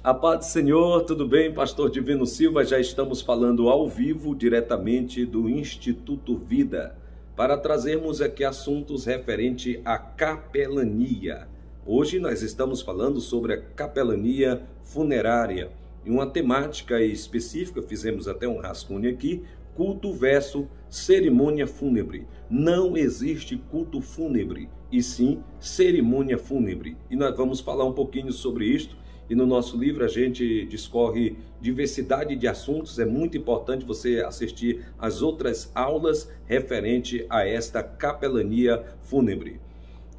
A paz do Senhor, tudo bem? Pastor Divino Silva, já estamos falando ao vivo, diretamente do Instituto Vida, para trazermos aqui assuntos referentes à capelania. Hoje nós estamos falando sobre a capelania funerária, e uma temática específica, fizemos até um rascunho aqui, culto versus cerimônia fúnebre. Não existe culto fúnebre, e sim cerimônia fúnebre. E nós vamos falar um pouquinho sobre isto. E no nosso livro a gente discorre diversidade de assuntos. É muito importante você assistir às outras aulas referente a esta capelania fúnebre.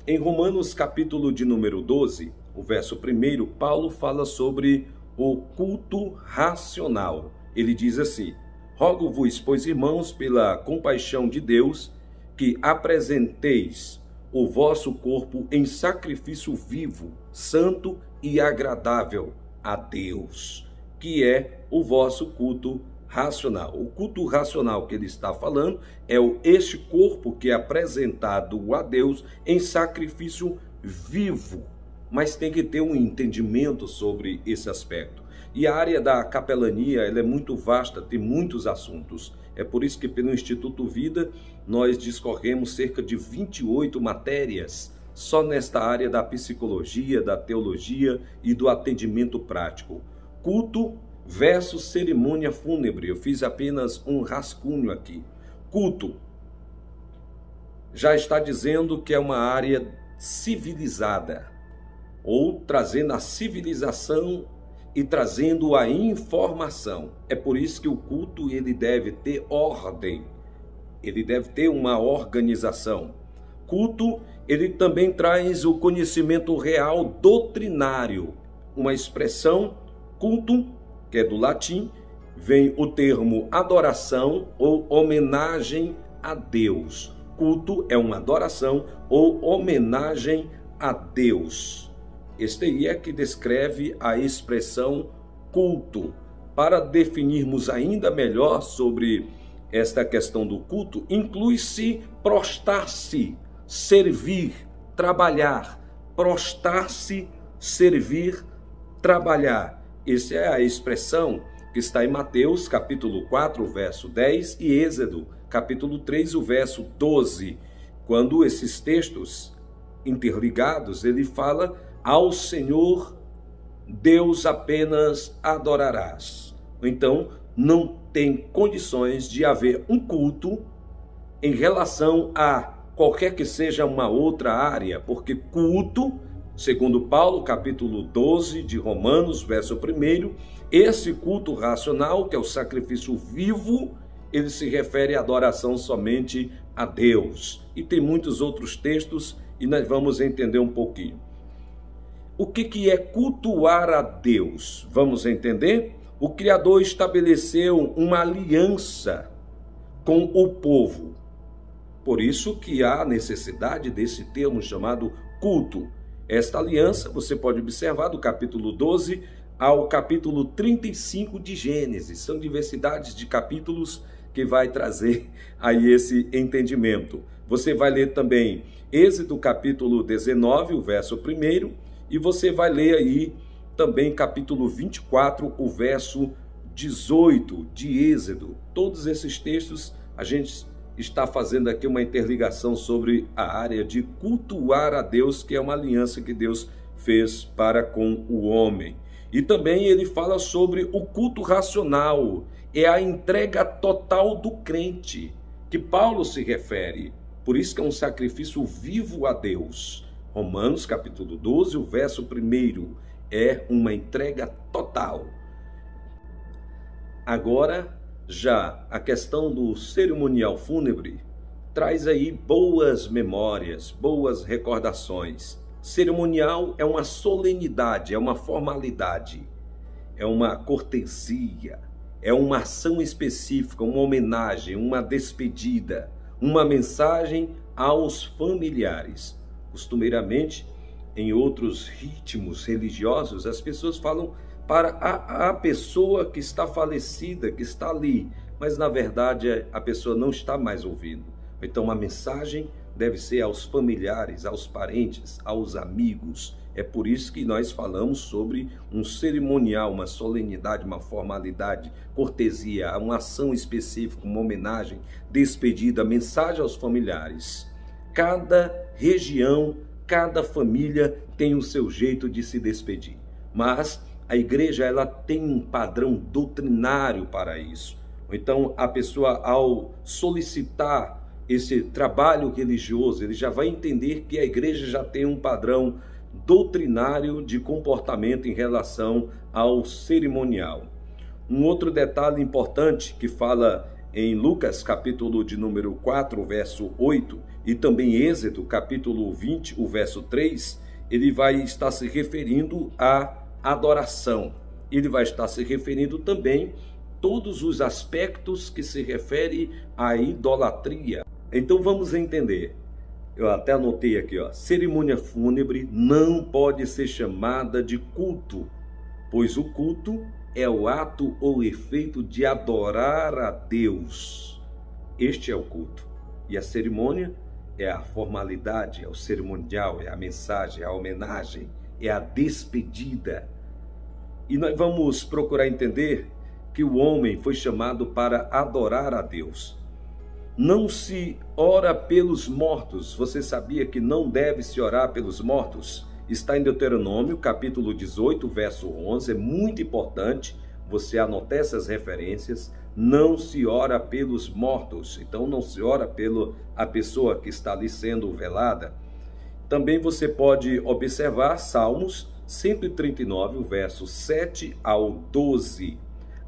Em Romanos capítulo de número 12, o verso 1, Paulo fala sobre o culto racional. Ele diz assim: rogo-vos, pois, irmãos, pela compaixão de Deus, que apresenteis o vosso corpo em sacrifício vivo, santo e agradável a Deus, que é o vosso culto racional. O culto racional que ele está falando é este corpo que é apresentado a Deus em sacrifício vivo, mas tem que ter um entendimento sobre esse aspecto. E a área da capelania ela é muito vasta, tem muitos assuntos. É por isso que pelo Instituto Vida nós discorremos cerca de 28 matérias só nesta área da psicologia, da teologia e do atendimento prático. Culto versus cerimônia fúnebre. Eu fiz apenas um rascunho aqui. Culto já está dizendo que é uma área civilizada, ou trazendo a civilização e trazendo a informação. É por isso que o culto ele deve ter ordem, ele deve ter uma organização. Culto, ele também traz o conhecimento real doutrinário. Uma expressão, culto, que é do latim, vem o termo adoração ou homenagem a Deus. Culto é uma adoração ou homenagem a Deus. Este aí é que descreve a expressão culto. Para definirmos ainda melhor sobre esta questão do culto, inclui-se prostrar-se, servir, trabalhar. Prostrar-se, servir, trabalhar. Essa é a expressão que está em Mateus capítulo 4, verso 10 e Êxodo capítulo 3, o verso 12. Quando esses textos interligados, ele fala: ao Senhor Deus apenas adorarás. Então, não tem condições de haver um culto em relação a qualquer que seja uma outra área, porque culto, segundo Paulo, capítulo 12 de Romanos, verso 1, esse culto racional, que é o sacrifício vivo, ele se refere à adoração somente a Deus. E tem muitos outros textos e nós vamos entender um pouquinho. O que é cultuar a Deus? Vamos entender? O Criador estabeleceu uma aliança com o povo. Por isso que há necessidade desse termo chamado culto. Esta aliança você pode observar do capítulo 12 ao capítulo 35 de Gênesis. São diversidades de capítulos que vai trazer aí esse entendimento. Você vai ler também Êxodo capítulo 19, o verso 1, e você vai ler aí também capítulo 24, o verso 18 de Êxodo. Todos esses textos a gente está fazendo aqui uma interligação sobre a área de cultuar a Deus, que é uma aliança que Deus fez para com o homem. E também ele fala sobre o culto racional, é a entrega total do crente, que Paulo se refere. Por isso que é um sacrifício vivo a Deus. Romanos capítulo 12, o verso 1, é uma entrega total. Agora, já a questão do cerimonial fúnebre traz aí boas memórias, boas recordações. Cerimonial é uma solenidade, é uma formalidade, é uma cortesia, é uma ação específica, uma homenagem, uma despedida, uma mensagem aos familiares. Costumeiramente, em outros ritmos religiosos, as pessoas falam para a pessoa que está falecida, que está ali, mas na verdade a pessoa não está mais ouvindo. Então a mensagem deve ser aos familiares, aos parentes, aos amigos É por isso que nós falamos sobre um cerimonial, uma solenidade, uma formalidade, cortesia, uma ação específica, uma homenagem, despedida, mensagem aos familiares. Cada região, cada família tem o seu jeito de se despedir. Mas a igreja, ela tem um padrão doutrinário para isso. Então, a pessoa, ao solicitar esse trabalho religioso, ele já vai entender que a igreja já tem um padrão doutrinário de comportamento em relação ao cerimonial. Um outro detalhe importante que fala em Lucas, capítulo de número 4, verso 8, e também Êxodo, capítulo 20, o verso 3, ele vai estar se referindo à adoração. Ele vai estar se referindo também todos os aspectos que se refere à idolatria. Então vamos entender. Eu até anotei aqui, cerimônia fúnebre não pode ser chamada de culto, pois o culto é o ato ou efeito de adorar a Deus. Este é o culto. E a cerimônia é a formalidade, é o cerimonial, é a mensagem, é a homenagem, é a despedida. E nós vamos procurar entender que o homem foi chamado para adorar a Deus. Não se ora pelos mortos. Você sabia que não deve se orar pelos mortos? Está em Deuteronômio, capítulo 18, verso 11. É muito importante você anotar essas referências. Não se ora pelos mortos. Então, não se ora pela pessoa que está ali sendo velada. Também você pode observar Salmos 139, verso 7 ao 12.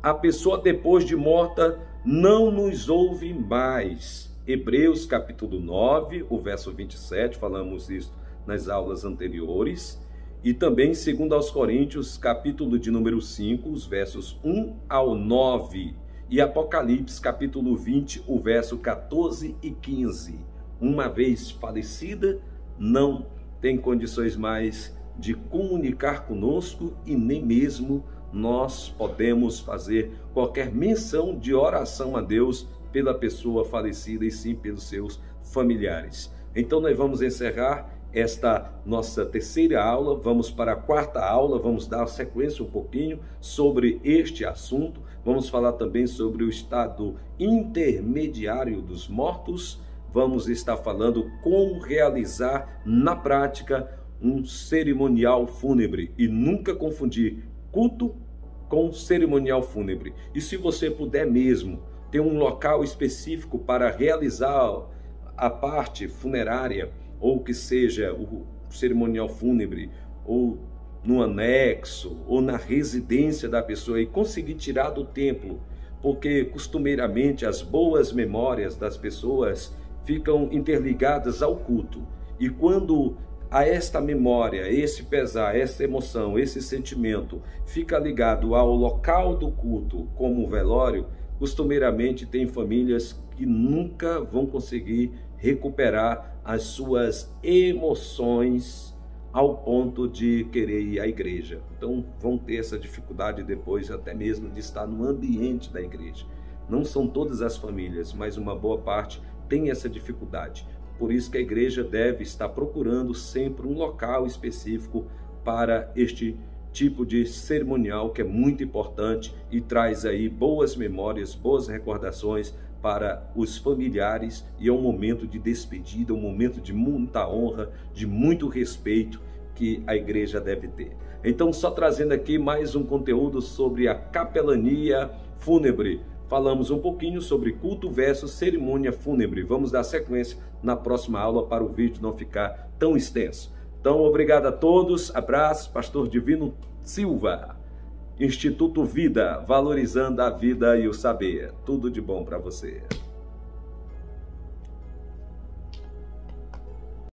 A pessoa depois de morta não nos ouve mais. Hebreus capítulo 9, o verso 27, falamos isso nas aulas anteriores. E também 2 aos Coríntios, capítulo de número 5, os versos 1 ao 9. E Apocalipse capítulo 20, o verso 14 e 15. Uma vez falecida, não tem condições mais de comunicar conosco e nem mesmo nós podemos fazer qualquer menção de oração a Deus pela pessoa falecida e sim pelos seus familiares. Então nós vamos encerrar esta nossa terceira aula, vamos para a quarta aula, vamos dar sequência um pouquinho sobre este assunto, vamos falar também sobre o estado intermediário dos mortos, vamos estar falando como realizar na prática um cerimonial fúnebre e nunca confundir culto com cerimonial fúnebre. E se você puder mesmo ter um local específico para realizar a parte funerária, ou que seja o cerimonial fúnebre, ou no anexo, ou na residência da pessoa, e conseguir tirar do templo, porque costumeiramente as boas memórias das pessoas ficam interligadas ao culto. E quando a esta memória, esse pesar, essa emoção, esse sentimento fica ligado ao local do culto, como o velório, costumeiramente tem famílias que nunca vão conseguir recuperar as suas emoções ao ponto de querer ir à igreja. Então vão ter essa dificuldade depois até mesmo de estar no ambiente da igreja. Não são todas as famílias, mas uma boa parte tem essa dificuldade. Por isso que a igreja deve estar procurando sempre um local específico para este tipo de cerimonial, que é muito importante e traz aí boas memórias, boas recordações para os familiares, e é um momento de despedida, um momento de muita honra, de muito respeito que a igreja deve ter. Então, só trazendo aqui mais um conteúdo sobre a capelania fúnebre. Falamos um pouquinho sobre culto versus cerimônia fúnebre. Vamos dar sequência na próxima aula para o vídeo não ficar tão extenso. Então, obrigado a todos. Abraço, Pastor Divino Silva. Instituto Vida, valorizando a vida e o saber. Tudo de bom para você.